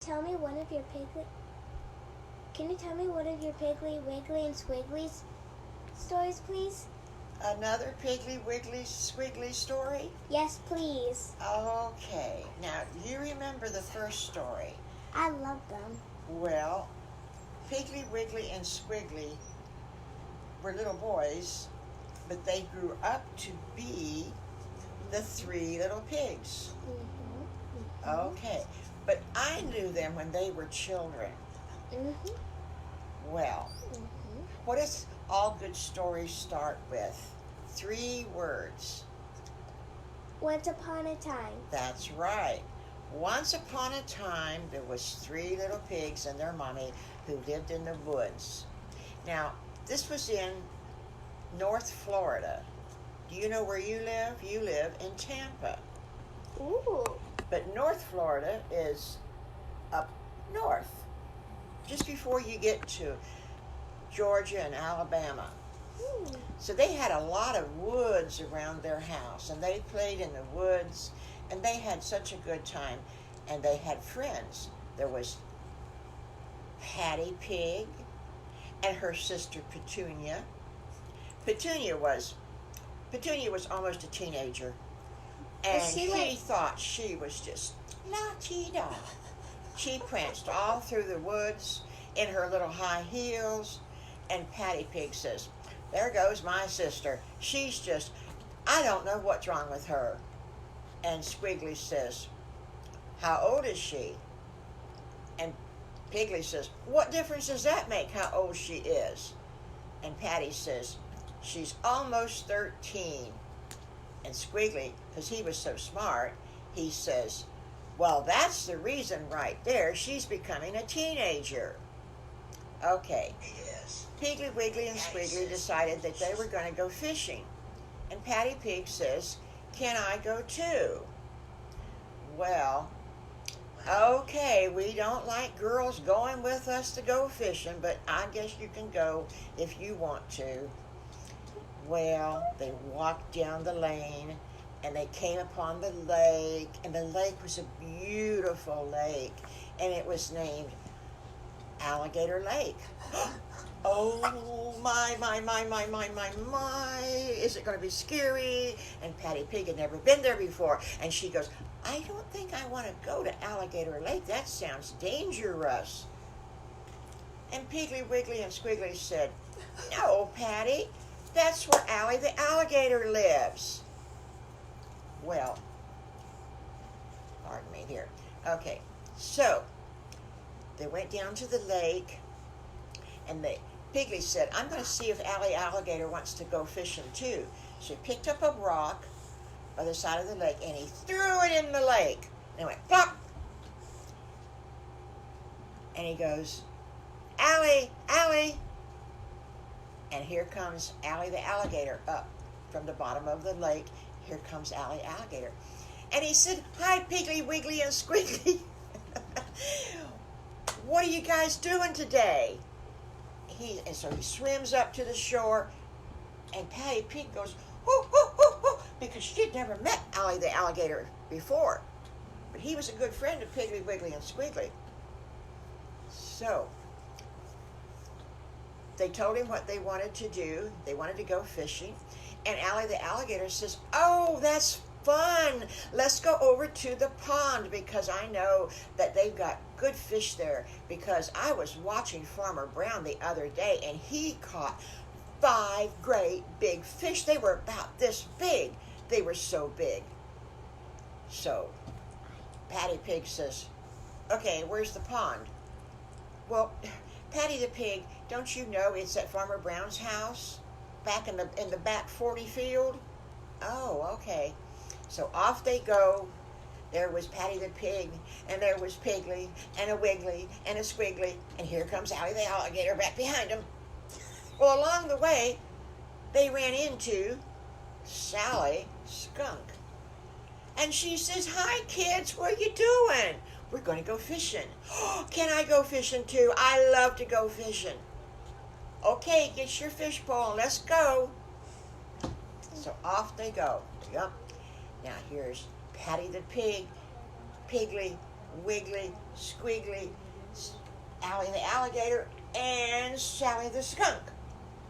tell me one of your Can you tell me one of your Piggly, Wiggly, and Squiggly's stories, please? Another Piggly Wiggly Squiggly story? Yes, please. Okay. Now, you remember the first story. I love them. Well, Piggly Wiggly and Squiggly were little boys, but they grew up to be the three little pigs. Okay. But I knew them when they were children. Well, what does all good stories start with? 3 words. Once upon a time. That's right. Once upon a time, there was 3 little pigs and their mommy who lived in the woods. Now, this was in North Florida. Do you know where you live? You live in Tampa. Ooh. But North Florida is up north, just before you get to Georgia and Alabama. So they had a lot of woods around their house, and they played in the woods, and they had such a good time, and they had friends. There was Patty Pig and her sister Petunia. Petunia was almost a teenager, and she thought she was just la-ti-da. She pranced all through the woods in her little high heels, and Patty Pig says, "There goes my sister. She's just, I don't know what's wrong with her." And Squiggly says, "How old is she?" And Piggly says, "What difference does that make, how old she is?" And Patty says, "She's almost 13. And Squiggly, because he was so smart, he says, "Well, that's the reason right there. She's becoming a teenager." Okay. Yes. Piggly Wiggly and Squiggly decided that they were going to go fishing. And Patty Pig says, "Can I go too?" Well, okay, we don't like girls going with us to go fishing, but I guess you can go if you want to. Well, they walked down the lane, and they came upon the lake, and the lake was a beautiful lake, and it was named Alligator Lake. Oh, my, is it going to be scary? And Patty Pig had never been there before, and she goes, "I don't think I want to go to Alligator Lake. That sounds dangerous." And Piggly Wiggly and Squiggly said, "No, Patty, that's where Allie the alligator lives." Well, pardon me here. Okay, so they went down to the lake, and Piggly said, "I'm going to see if Allie Alligator wants to go fishing too." So he picked up a rock by the side of the lake, and he threw it in the lake. And it went plop. And he goes, "Allie, Allie." And here comes Allie the alligator up from the bottom of the lake. Here comes Allie Alligator. And he said, "Hi, Piggly Wiggly and Squiggly. What are you guys doing today?" And so he swims up to the shore, and Patty Pig goes, "Hoo, hoo, hoo, hoo," because she'd never met Allie the alligator before. But he was a good friend of Piggly Wiggly and Squiggly. So they told him what they wanted to do. They wanted to go fishing. And Allie the alligator says, "Oh, that's fun. Let's go over to the pond, because I know that they've got good fish there, because I was watching Farmer Brown the other day, and he caught 5 great big fish. They were about this big. They were so big." So Patty Pig says, "Okay, where's the pond?" "Well, Patty the Pig, don't you know it's at Farmer Brown's house, back in the back 40 field?" "Oh, okay." So off they go. There was Patty the Pig, and there was Piggly, and a Wiggly, and a Squiggly, and here comes Allie the alligator back behind them. Well, along the way, they ran into Sally Skunk. And she says, "Hi, kids, what are you doing?" "We're going to go fishing." "Oh, can I go fishing too? I love to go fishing." "Okay, get your fish pole and let's go." So off they go. Yup. Now here's Patty the Pig, Piggly, Wiggly, Squiggly, Allie the alligator, and Sally the skunk.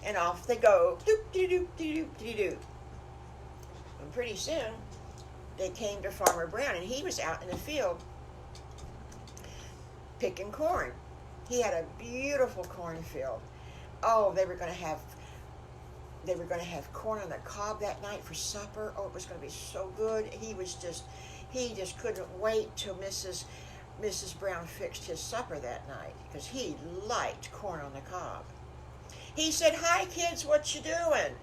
And off they go. Doop-de-doop-de-doop-de-doop. And pretty soon, they came to Farmer Brown, and he was out in the field picking corn. He had a beautiful cornfield. Oh, they were going to have corn on the cob that night for supper. Oh, it was going to be so good. He just couldn't wait till Mrs. Brown fixed his supper that night because he liked corn on the cob. He said, "Hi, kids, what you doing?"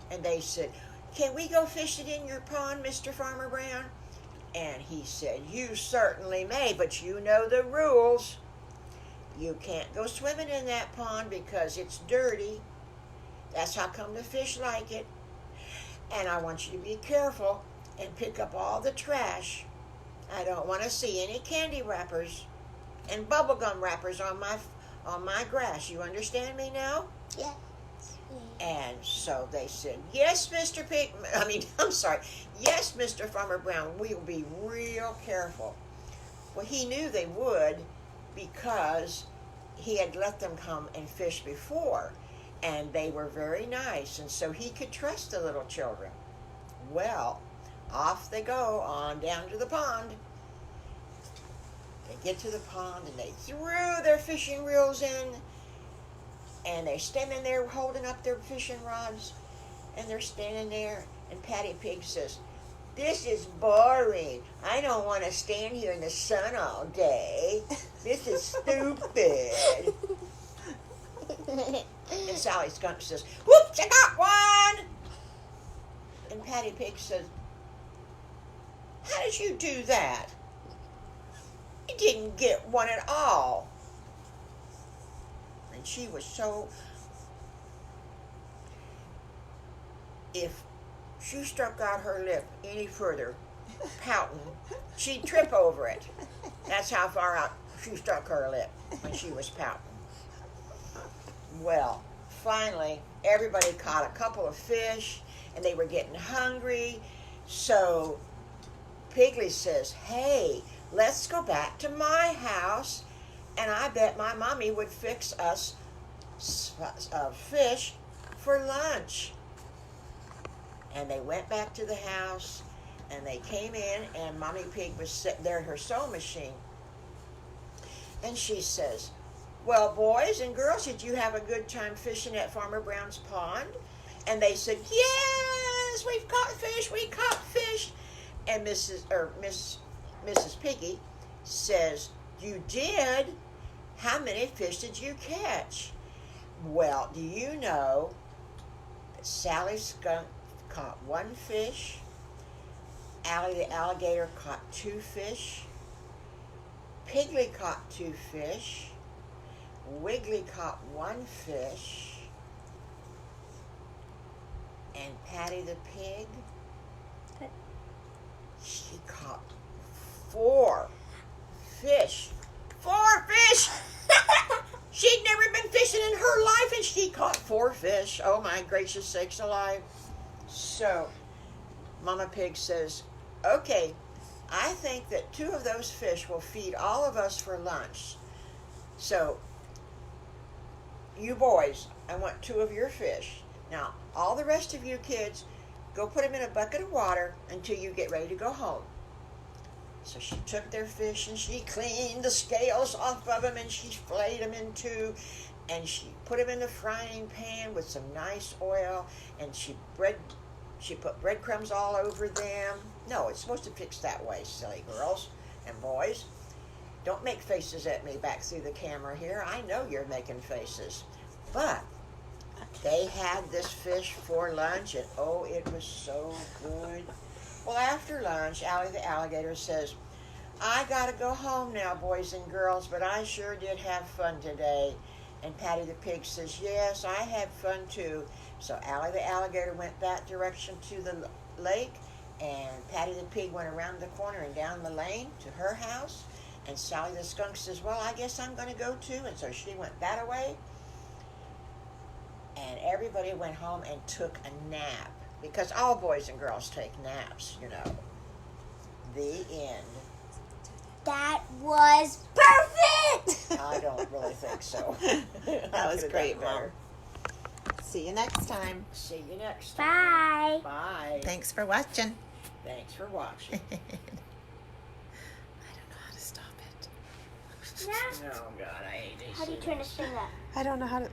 And they said, "Can we go fishing in your pond, Mr. Farmer Brown?" And he said, "You certainly may, but you know the rules. You can't go swimming in that pond because it's dirty. That's how come the fish like it. And I want you to be careful and pick up all the trash. I don't want to see any candy wrappers and bubblegum wrappers on my grass. You understand me now?" Yeah. And so they said, Yes, Mr. Farmer Brown, we'll be real careful." Well, he knew they would because he had let them come and fish before, and they were very nice, and so he could trust the little children. Well, off they go on down to the pond. They get to the pond, and they threw their fishing reels in, and they're standing there holding up their fishing rods, and they're standing there, and Patty Pig says, "This is boring. I don't want to stand here in the sun all day. This is stupid." And Sally Skunk says, "Whoops, I got one!" And Patty Pig says, "How did you do that? You didn't get one at all." And she was so... If she stuck out her lip any further, pouting, she'd trip over it. That's how far out she stuck her lip when she was pouting. Well, finally, everybody caught a couple of fish, and they were getting hungry. So Piggly says, "Hey, let's go back to my house, and I bet my mommy would fix us fish for lunch." And they went back to the house, and they came in, and Mommy Pig was sitting there at her sewing machine. And she says, "Well, boys and girls, did you have a good time fishing at Farmer Brown's pond?" And they said, "Yes, we've caught fish, we caught fish." And Mrs. Piggy says, "You did? How many fish did you catch?" Well, do you know that Sally Skunk caught one fish, Allie the alligator caught 2 fish, Piggly caught 2 fish, Wiggly caught 1 fish, and Patty the pig, she caught 4 fish. 4 fish! She'd never been fishing in her life, and she caught 4 fish. Oh my gracious sakes alive. So Mama Pig says, "Okay, I think that 2 of those fish will feed all of us for lunch. So you boys, I want 2 of your fish. Now, all the rest of you kids, go put them in a bucket of water until you get ready to go home." So she took their fish, and she cleaned the scales off of them, and she flayed them in 2, and she put them in the frying pan with some nice oil, and she put breadcrumbs all over them. No, it's supposed to fix that way, silly girls and boys. Don't make faces at me back through the camera here. I know you're making faces. But they had this fish for lunch, and oh, it was so good. Well, after lunch, Allie the alligator says, "I gotta go home now, boys and girls, but I sure did have fun today." And Patty the pig says, "Yes, I had fun too." So Allie the alligator went that direction to the lake, and Patty the pig went around the corner and down the lane to her house. And Sally the skunk says, "Well, I guess I'm going to go too." And so she went that way. And everybody went home and took a nap, because all boys and girls take naps, you know. The end. That was perfect! I don't really think so. That was Could've great, done Mom. better. See you next time. See you next time. Bye. Bye. Thanks for watching. Thanks for watching. I don't know how to stop it. Yeah. Oh God, I hate these. How do you turn this thing up? I don't know how to.